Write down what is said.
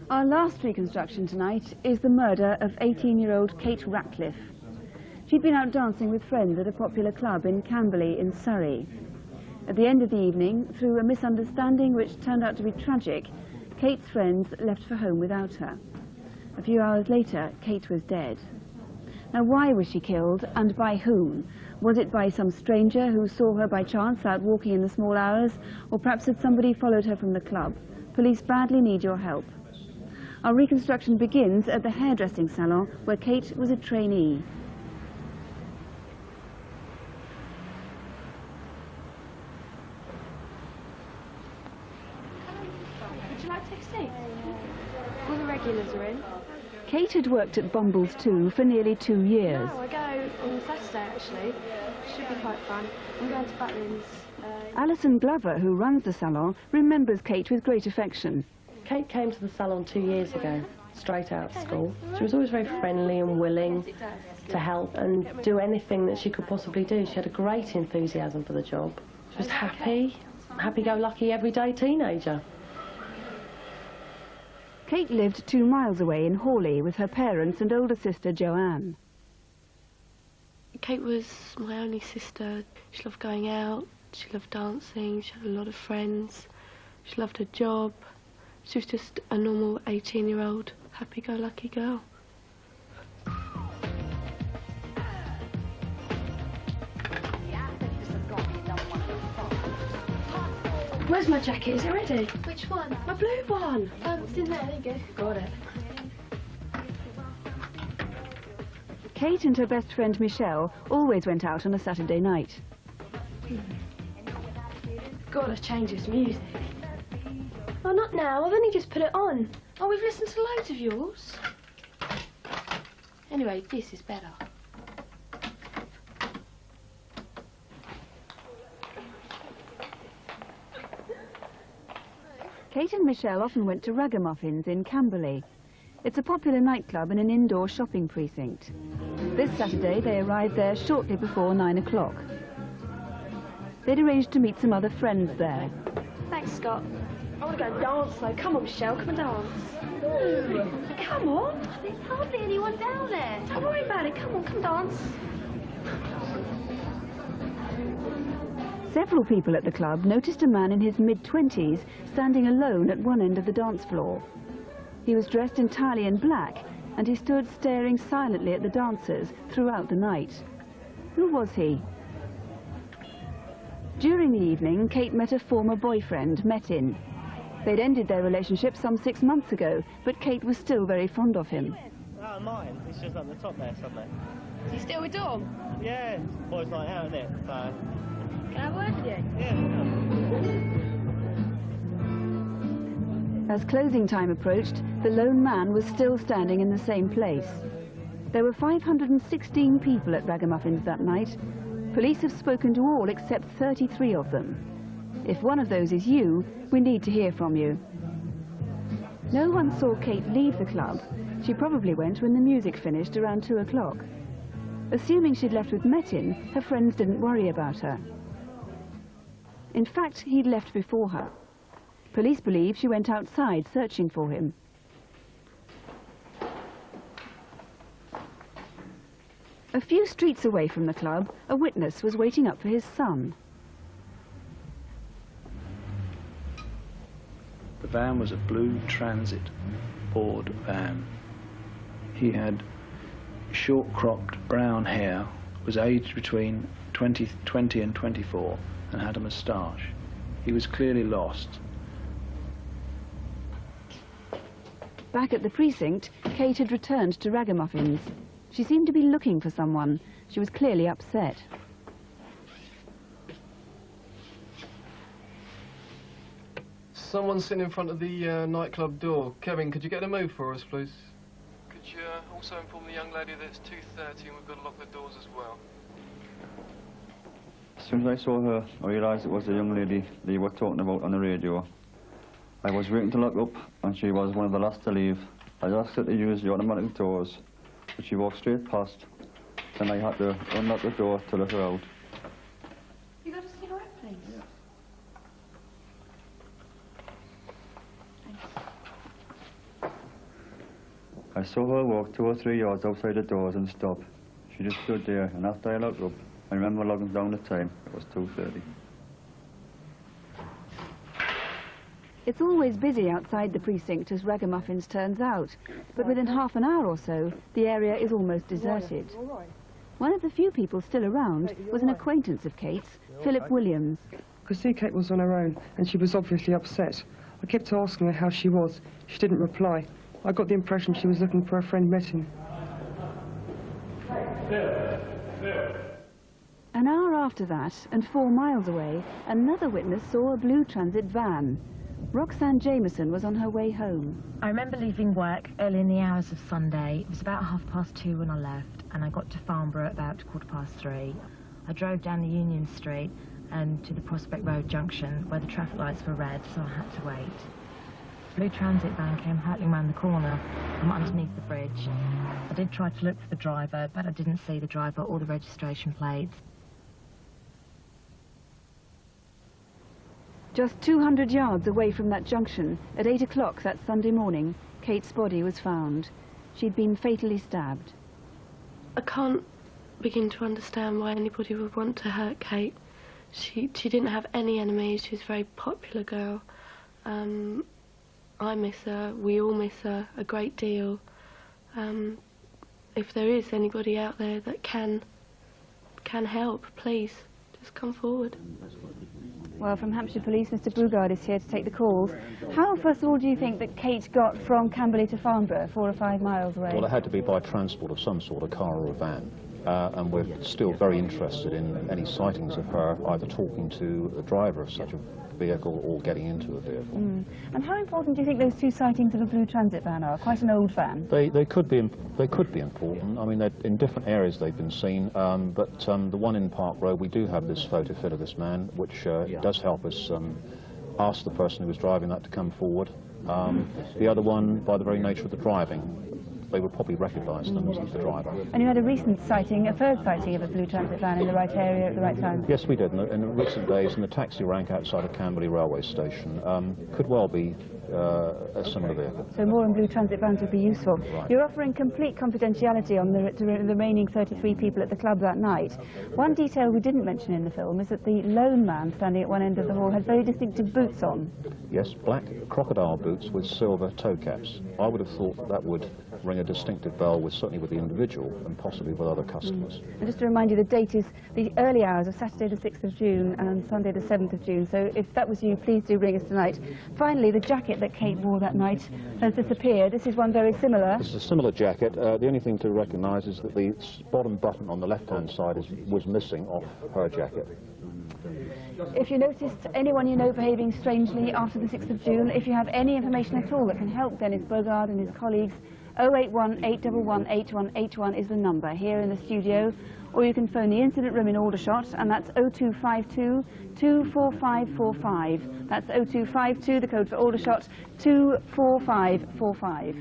Our last reconstruction tonight is the murder of 18-year-old Kate Rackliff. She'd been out dancing with friends at a popular club in Camberley in Surrey. At the end of the evening, through a misunderstanding which turned out to be tragic, Kate's friends left for home without her. A few hours later, Kate was dead. Now, why was she killed, and by whom? Was it by some stranger who saw her by chance out walking in the small hours, or perhaps had somebody followed her from the club? Police badly need your help. Our reconstruction begins at the hairdressing salon where Kate was a trainee. Would you like to take a seat? All the regulars are in. Kate had worked at Bumble's too for nearly 2 years. No, I go on Saturday actually. Should be quite fun. I'm going to Butlins. Alison Glover, who runs the salon, remembers Kate with great affection. Kate came to the salon 2 years ago, straight out of school. She was always very friendly and willing to help and do anything that she could possibly do. She had a great enthusiasm for the job. She was happy-go-lucky, everyday teenager. Kate lived 2 miles away in Hawley with her parents and older sister Joanne. Kate was my only sister. She loved going out, she loved dancing, she had a lot of friends, she loved her job. She was just a normal 18-year-old, happy-go-lucky girl. Where's my jacket? Is it ready? Which one? My blue one. It's in there, there you go. Got it. Kate and her best friend Michelle always went out on a Saturday night. Gotta change this music. Oh, not now. I've only just put it on. Oh, we've listened to loads of yours. Anyway, this is better. Kate and Michelle often went to Ragamuffins in Camberley. It's a popular nightclub in an indoor shopping precinct. This Saturday they arrived there shortly before 9 o'clock. They'd arranged to meet some other friends there. Thanks, Scott. I want to go and dance, though. Come on, Michelle, come and dance. Ooh. Come on. There's hardly anyone down there. Don't worry about it. Come on, come dance. Several people at the club noticed a man in his mid-20s standing alone at one end of the dance floor. He was dressed entirely in black, and he stood staring silently at the dancers throughout the night. Who was he? During the evening, Kate met a former boyfriend, Metin. They'd ended their relationship some 6 months ago, but Kate was still very fond of him. Oh, mine. It's just on the top there, somewhere. Is he still with Dawn? Yeah, boys night out, isn't it? So... Can I have a word with you? Yeah. As closing time approached, the lone man was still standing in the same place. There were 516 people at Ragamuffins that night. Police have spoken to all except 33 of them. If one of those is you, we need to hear from you. No one saw Kate leave the club. She probably went when the music finished around 2 o'clock. Assuming she'd left with Metin, her friends didn't worry about her. In fact, he'd left before her. Police believe she went outside searching for him. A few streets away from the club, a witness was waiting up for his son. The van was a blue Transit board van. He had short-cropped brown hair, was aged between 20 and 24, and had a moustache. He was clearly lost. Back at the precinct, Kate had returned to Ragamuffins. She seemed to be looking for someone. She was clearly upset. Someone's sitting in front of the nightclub door. Kevin, could you get a move for us, please? Could you also inform the young lady that it's 2:30 and we've got to lock the doors as well? As soon as I saw her, I realised it was the young lady they were talking about on the radio. I was waiting to lock up, and she was one of the last to leave. I asked her to use the automatic doors, but she walked straight past, and I had to unlock the door to let her out. You got a cigarette, please? Yeah. Thanks. I saw her walk 2 or 3 yards outside the doors and stop. She just stood there, and after I looked up, I remember logging down the time. It was 2:30. It's always busy outside the precinct as ragamuffins turns out, but within half an hour or so, the area is almost deserted. One of the few people still around was an acquaintance of Kate's, Philip Williams. I could see Kate was on her own, and she was obviously upset. I kept asking her how she was. She didn't reply. I got the impression she was looking for a friend missing. An hour after that, and 4 miles away, another witness saw a blue transit van. Roxanne Jameson was on her way home. I remember leaving work early in the hours of Sunday. It was about 2:30 when I left, and I got to Farnborough at about 3:15. I drove down the Union Street and to the Prospect Road junction where the traffic lights were red, so I had to wait. Blue transit van came hurtling round the corner from underneath the bridge. I did try to look for the driver, but I didn't see the driver or the registration plates. Just 200 yards away from that junction, at 8 o'clock that Sunday morning, Kate's body was found. She'd been fatally stabbed. I can't begin to understand why anybody would want to hurt Kate. She didn't have any enemies. She was a very popular girl. I miss her. We all miss her a great deal. If there is anybody out there that can help, please, just come forward. Well, from Hampshire Police, Mr. Brugard is here to take the calls. How, first of all, do you think that Kate got from Camberley to Farnborough, 4 or 5 miles away? Well, it had to be by transport of some sort, a car or a van. And we're still very interested in any sightings of her, either talking to the driver of such a vehicle or getting into a vehicle. And how important do you think those 2 sightings of a blue transit van are? Quite an old van. They could be important. I mean, in different areas they've been seen, but the one in Park Road, we do have this photo fit of this man, which does help us ask the person who was driving that to come forward. The other one, by the very nature of the driving, they would probably recognise them as the driver. And you had a recent sighting, a third sighting of a blue transit van in the right area at the right time? Yes, we did. In the recent days, in the taxi rank outside of Camberley railway station, could well be a similar vehicle. So more on blue transit vans would be useful. Right. You're offering complete confidentiality on the remaining 33 people at the club that night. One detail we didn't mention in the film is that the lone man standing at one end of the hall had very distinctive boots on. Yes, black crocodile boots with silver toe caps. I would have thought that would ring a distinctive bell, certainly with the individual and possibly with other customers. And just to remind you, the date is the early hours of Saturday the 6th of June and Sunday the 7th of June, so if that was you, please do ring us tonight. Finally, the jacket that Kate wore that night has disappeared. This is one very similar. This is a similar jacket. The only thing to recognise is that the bottom button on the left-hand side was missing off her jacket. If you noticed anyone you know behaving strangely after the 6th of June, if you have any information at all that can help Dennis Bogard and his colleagues, 081 811 8181 is the number here in the studio, or you can phone the incident room in Aldershot, and that's 0252 24545. That's 0252, the code for Aldershot, 24545.